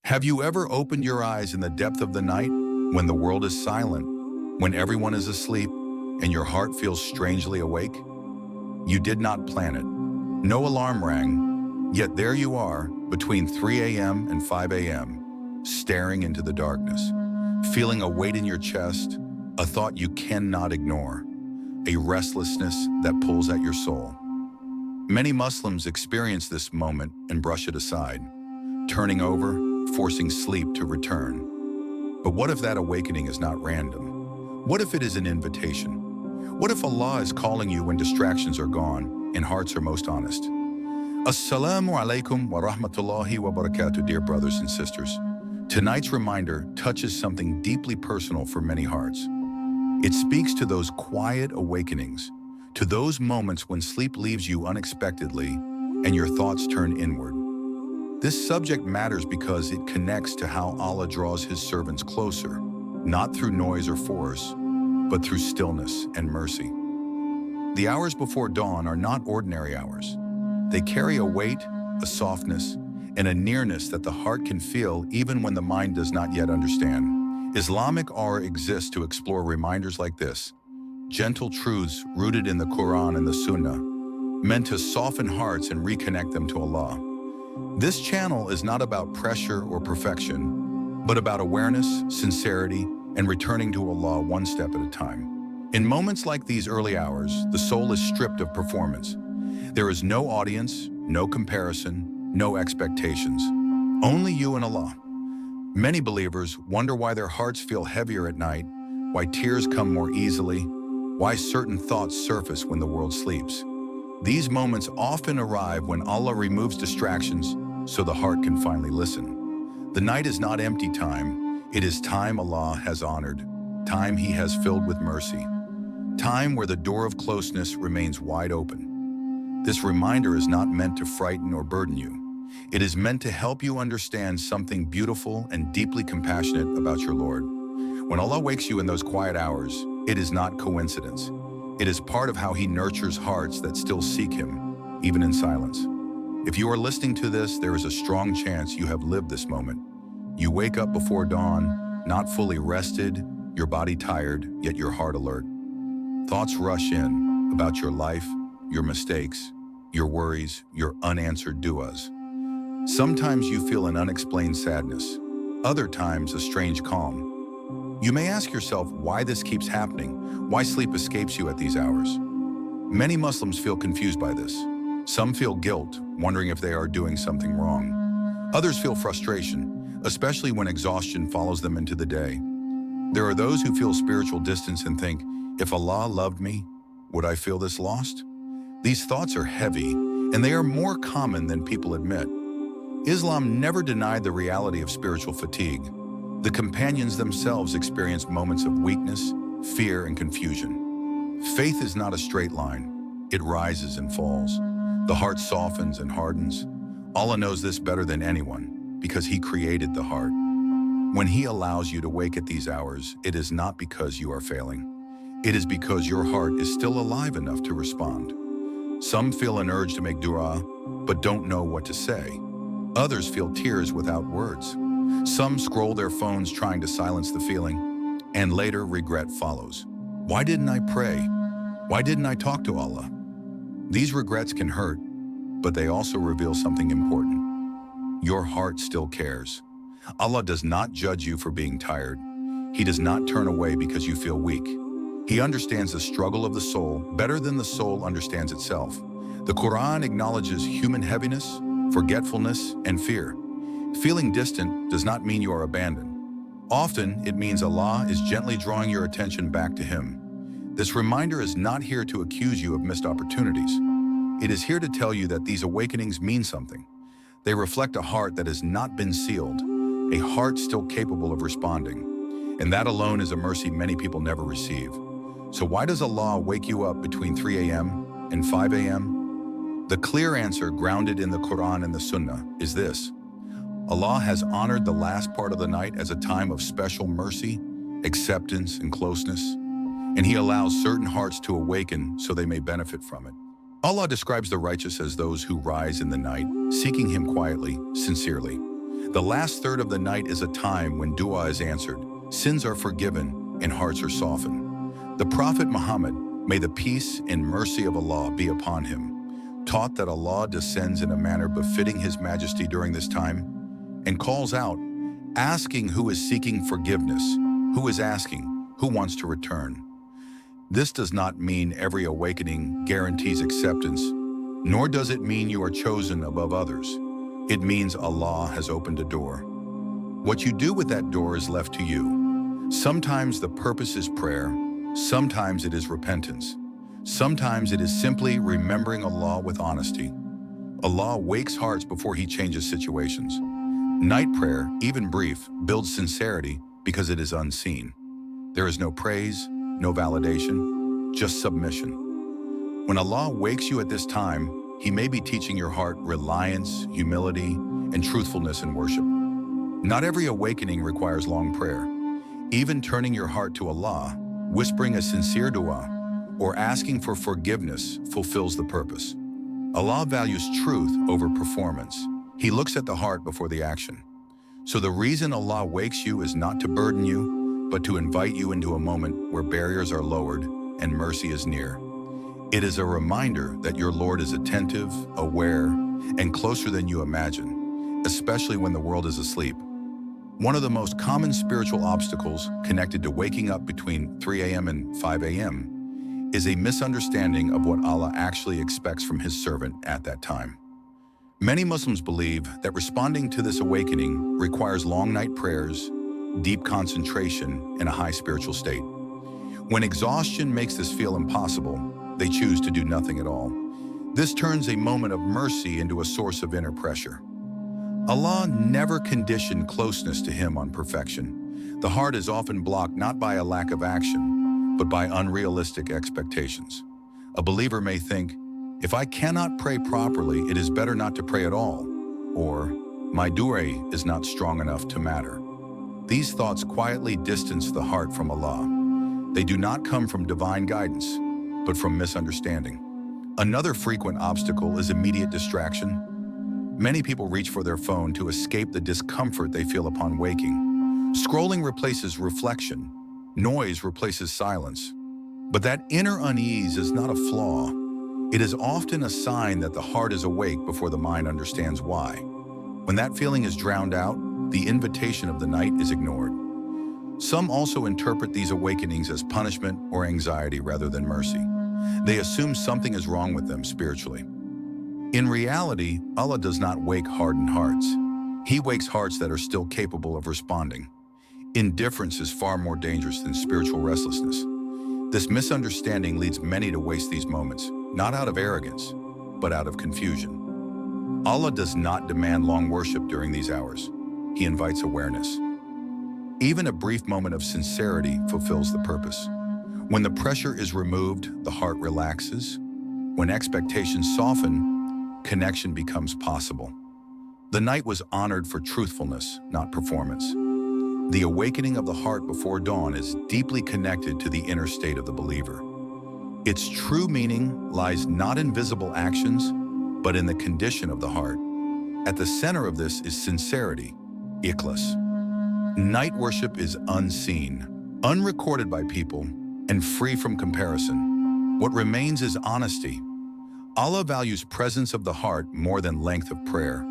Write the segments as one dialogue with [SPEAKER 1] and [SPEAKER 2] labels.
[SPEAKER 1] Have you ever opened your eyes in the depth of the night when the world is silent, when everyone is asleep, and your heart feels strangely awake? You did not plan it. No alarm rang, yet there you are between 3 a.m. and 5 a.m., staring into the darkness, feeling a weight in your chest, a thought you cannot ignore, a restlessness that pulls at your soul. Many Muslims experience this moment and brush it aside, turning over, forcing sleep to return. But what if that awakening is not random? What if it is an invitation? What if Allah is calling you when distractions are gone and hearts are most honest? Assalamu alaikum wa rahmatullahi wa barakatuh, dear brothers and sisters. Tonight's reminder touches something deeply personal for many hearts. It speaks to those quiet awakenings, to those moments when sleep leaves you unexpectedly and your thoughts turn inward. This subject matters because it connects to how Allah draws His servants closer, not through noise or force, but through stillness and mercy. The hours before dawn are not ordinary hours. They carry a weight, a softness, and a nearness that the heart can feel even when the mind does not yet understand. Islamic aura exists to explore reminders like this, gentle truths rooted in the Quran and the Sunnah, meant to soften hearts and reconnect them to Allah. This channel is not about pressure or perfection, but about awareness, sincerity, and returning to Allah one step at a time. In moments like these early hours, the soul is stripped of performance. There is no audience, no comparison, no expectations. Only you and Allah. Many believers wonder why their hearts feel heavier at night, why tears come more easily, why certain thoughts surface when the world sleeps. These moments often arrive when Allah removes distractions so the heart can finally listen. The night is not empty time. It is time Allah has honored, time He has filled with mercy, time where the door of closeness remains wide open. This reminder is not meant to frighten or burden you. It is meant to help you understand something beautiful and deeply compassionate about your Lord. When Allah wakes you in those quiet hours, it is not coincidence. It is part of how He nurtures hearts that still seek Him, even in silence. If you are listening to this, there is a strong chance you have lived this moment. You wake up before dawn, not fully rested, your body tired, yet your heart alert. Thoughts rush in about your life, your mistakes, your worries, your unanswered du'as. Sometimes you feel an unexplained sadness, other times a strange calm. You may ask yourself why this keeps happening, why sleep escapes you at these hours. Many Muslims feel confused by this. Some feel guilt, wondering if they are doing something wrong. Others feel frustration, especially when exhaustion follows them into the day. There are those who feel spiritual distance and think, if Allah loved me, would I feel this lost? These thoughts are heavy, and they are more common than people admit. Islam never denied the reality of spiritual fatigue. The companions themselves experienced moments of weakness, fear, and confusion. Faith is not a straight line. It rises and falls. The heart softens and hardens. Allah knows this better than anyone because He created the heart. When He allows you to wake at these hours, it is not because you are failing. It is because your heart is still alive enough to respond. Some feel an urge to make du'a, but don't know what to say. Others feel tears without words. Some scroll their phones trying to silence the feeling, and later regret follows. Why didn't I pray? Why didn't I talk to Allah? These regrets can hurt, but they also reveal something important. Your heart still cares. Allah does not judge you for being tired. He does not turn away because you feel weak. He understands the struggle of the soul better than the soul understands itself. The Quran acknowledges human heaviness, forgetfulness, and fear. Feeling distant does not mean you are abandoned. Often, it means Allah is gently drawing your attention back to Him. This reminder is not here to accuse you of missed opportunities. It is here to tell you that these awakenings mean something. They reflect a heart that has not been sealed, a heart still capable of responding. And that alone is a mercy many people never receive. So why does Allah wake you up between 3 a.m. and 5 a.m.? The clear answer, grounded in the Quran and the Sunnah, is this. Allah has honored the last part of the night as a time of special mercy, acceptance, and closeness, and He allows certain hearts to awaken so they may benefit from it. Allah describes the righteous as those who rise in the night, seeking Him quietly, sincerely. The last third of the night is a time when du'a is answered, sins are forgiven, and hearts are softened. The Prophet Muhammad, may the peace and mercy of Allah be upon him, taught that Allah descends in a manner befitting His Majesty during this time, and calls out, asking who is seeking forgiveness, who is asking, who wants to return. This does not mean every awakening guarantees acceptance, nor does it mean you are chosen above others. It means Allah has opened a door. What you do with that door is left to you. Sometimes the purpose is prayer, sometimes it is repentance. Sometimes it is simply remembering Allah with honesty. Allah wakes hearts before He changes situations. Night prayer, even brief, builds sincerity because it is unseen. There is no praise, no validation, just submission. When Allah wakes you at this time, He may be teaching your heart reliance, humility, and truthfulness in worship. Not every awakening requires long prayer. Even turning your heart to Allah, whispering a sincere du'a, or asking for forgiveness fulfills the purpose. Allah values truth over performance. He looks at the heart before the action. So the reason Allah wakes you is not to burden you, but to invite you into a moment where barriers are lowered and mercy is near. It is a reminder that your Lord is attentive, aware, and closer than you imagine, especially when the world is asleep. One of the most common spiritual obstacles connected to waking up between 3 a.m. and 5 a.m. is a misunderstanding of what Allah actually expects from His servant at that time. Many Muslims believe that responding to this awakening requires long night prayers, deep concentration, and a high spiritual state. When exhaustion makes this feel impossible, they choose to do nothing at all. This turns a moment of mercy into a source of inner pressure. Allah never conditioned closeness to Him on perfection. The heart is often blocked not by a lack of action, but by unrealistic expectations. A believer may think, if I cannot pray properly, it is better not to pray at all, or my du'a is not strong enough to matter. These thoughts quietly distance the heart from Allah. They do not come from divine guidance, but from misunderstanding. Another frequent obstacle is immediate distraction. Many people reach for their phone to escape the discomfort they feel upon waking. Scrolling replaces reflection. Noise replaces silence. But that inner unease is not a flaw. It is often a sign that the heart is awake before the mind understands why. When that feeling is drowned out, the invitation of the night is ignored. Some also interpret these awakenings as punishment or anxiety rather than mercy. They assume something is wrong with them spiritually. In reality, Allah does not wake hardened hearts. He wakes hearts that are still capable of responding. Indifference is far more dangerous than spiritual restlessness. This misunderstanding leads many to waste these moments, not out of arrogance, but out of confusion. Allah does not demand long worship during these hours. He invites awareness. Even a brief moment of sincerity fulfills the purpose. When the pressure is removed, the heart relaxes. When expectations soften, connection becomes possible. The night was honored for truthfulness, not performance. The awakening of the heart before dawn is deeply connected to the inner state of the believer. Its true meaning lies not in visible actions, but in the condition of the heart. At the center of this is sincerity, ikhlas. Night worship is unseen, unrecorded by people, and free from comparison. What remains is honesty. Allah values presence of the heart more than length of prayer.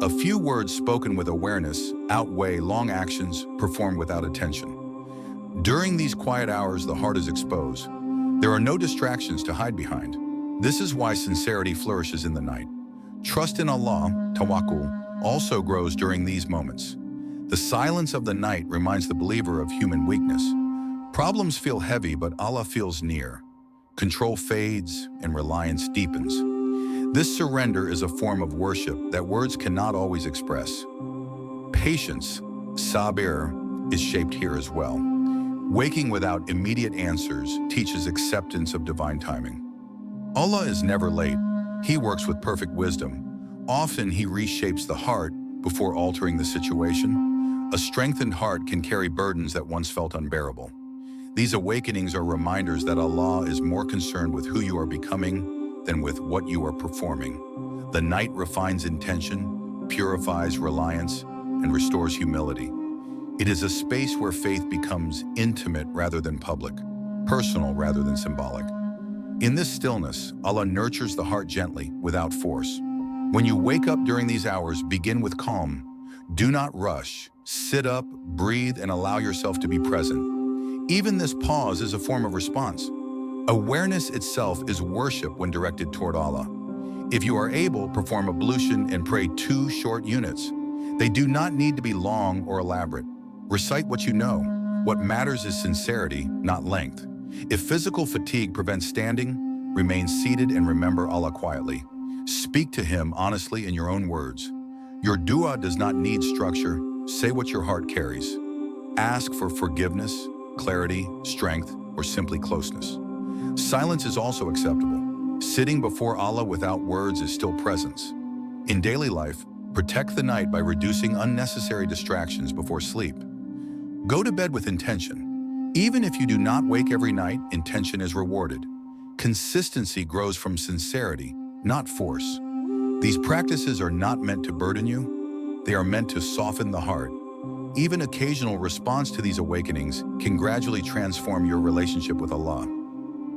[SPEAKER 1] A few words spoken with awareness outweigh long actions performed without attention. During these quiet hours, the heart is exposed. There are no distractions to hide behind. This is why sincerity flourishes in the night. Trust in Allah, tawakkul, also grows during these moments. The silence of the night reminds the believer of human weakness. Problems feel heavy, but Allah feels near. Control fades and reliance deepens. This surrender is a form of worship that words cannot always express. Patience, sabir, is shaped here as well. Waking without immediate answers teaches acceptance of divine timing. Allah is never late. He works with perfect wisdom. Often He reshapes the heart before altering the situation. A strengthened heart can carry burdens that once felt unbearable. These awakenings are reminders that Allah is more concerned with who you are becoming than with what you are performing. The night refines intention, purifies reliance, and restores humility. It is a space where faith becomes intimate rather than public, personal rather than symbolic. In this stillness, Allah nurtures the heart gently, without force. When you wake up during these hours, begin with calm. Do not rush. Sit up, breathe, and allow yourself to be present. Even this pause is a form of response. Awareness itself is worship when directed toward Allah. If you are able, perform ablution and pray 2 short units. They do not need to be long or elaborate. Recite what you know. What matters is sincerity, not length. If physical fatigue prevents standing, remain seated and remember Allah quietly. Speak to Him honestly in your own words. Your du'a does not need structure. Say what your heart carries. Ask for forgiveness, clarity, strength, or simply closeness. Silence is also acceptable. Sitting before Allah without words is still presence. In daily life, protect the night by reducing unnecessary distractions before sleep. Go to bed with intention. Even if you do not wake every night, intention is rewarded. Consistency grows from sincerity, not force. These practices are not meant to burden you. They are meant to soften the heart. Even occasional response to these awakenings can gradually transform your relationship with Allah.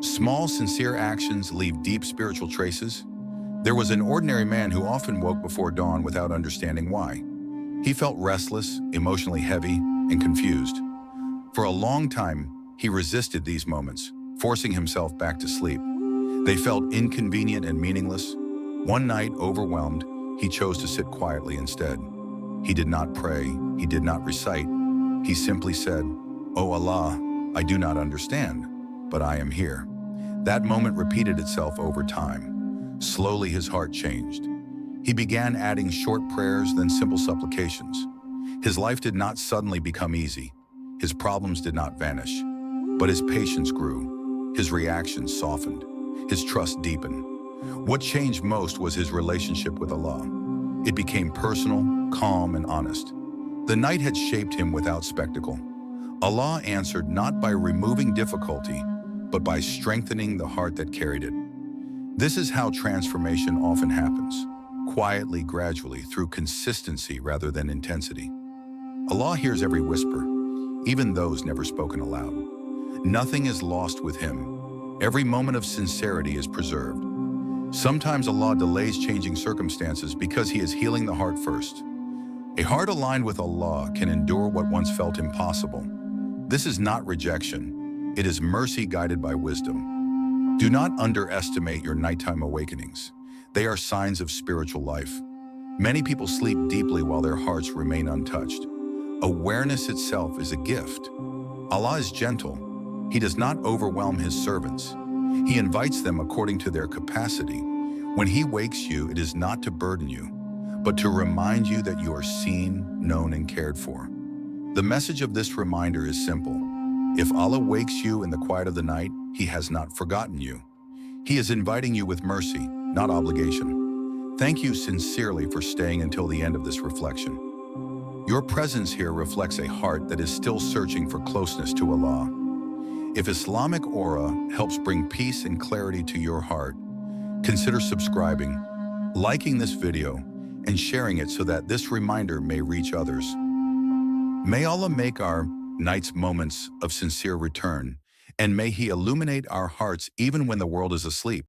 [SPEAKER 1] Small, sincere actions leave deep spiritual traces. There was an ordinary man who often woke before dawn without understanding why. He felt restless, emotionally heavy, and confused. For a long time, he resisted these moments, forcing himself back to sleep. They felt inconvenient and meaningless. One night, overwhelmed, he chose to sit quietly instead. He did not pray, he did not recite. He simply said, "Oh Allah, I do not understand, but I am here." That moment repeated itself over time. Slowly his heart changed. He began adding short prayers, then simple supplications. His life did not suddenly become easy. His problems did not vanish. But his patience grew. His reactions softened. His trust deepened. What changed most was his relationship with Allah. It became personal, calm, and honest. The night had shaped him without spectacle. Allah answered not by removing difficulty, but by strengthening the heart that carried it. This is how transformation often happens, quietly, gradually, through consistency rather than intensity. Allah hears every whisper, even those never spoken aloud. Nothing is lost with Him. Every moment of sincerity is preserved. Sometimes Allah delays changing circumstances because He is healing the heart first. A heart aligned with Allah can endure what once felt impossible. This is not rejection. It is mercy guided by wisdom. Do not underestimate your nighttime awakenings. They are signs of spiritual life. Many people sleep deeply while their hearts remain untouched. Awareness itself is a gift. Allah is gentle. He does not overwhelm His servants. He invites them according to their capacity. When He wakes you, it is not to burden you, but to remind you that you are seen, known, and cared for. The message of this reminder is simple. If Allah wakes you in the quiet of the night, He has not forgotten you. He is inviting you with mercy, not obligation. Thank you sincerely for staying until the end of this reflection. Your presence here reflects a heart that is still searching for closeness to Allah. If Islamic Aura helps bring peace and clarity to your heart, consider subscribing, liking this video, and sharing it so that this reminder may reach others. May Allah make our nights moments of sincere return, and may He illuminate our hearts even when the world is asleep.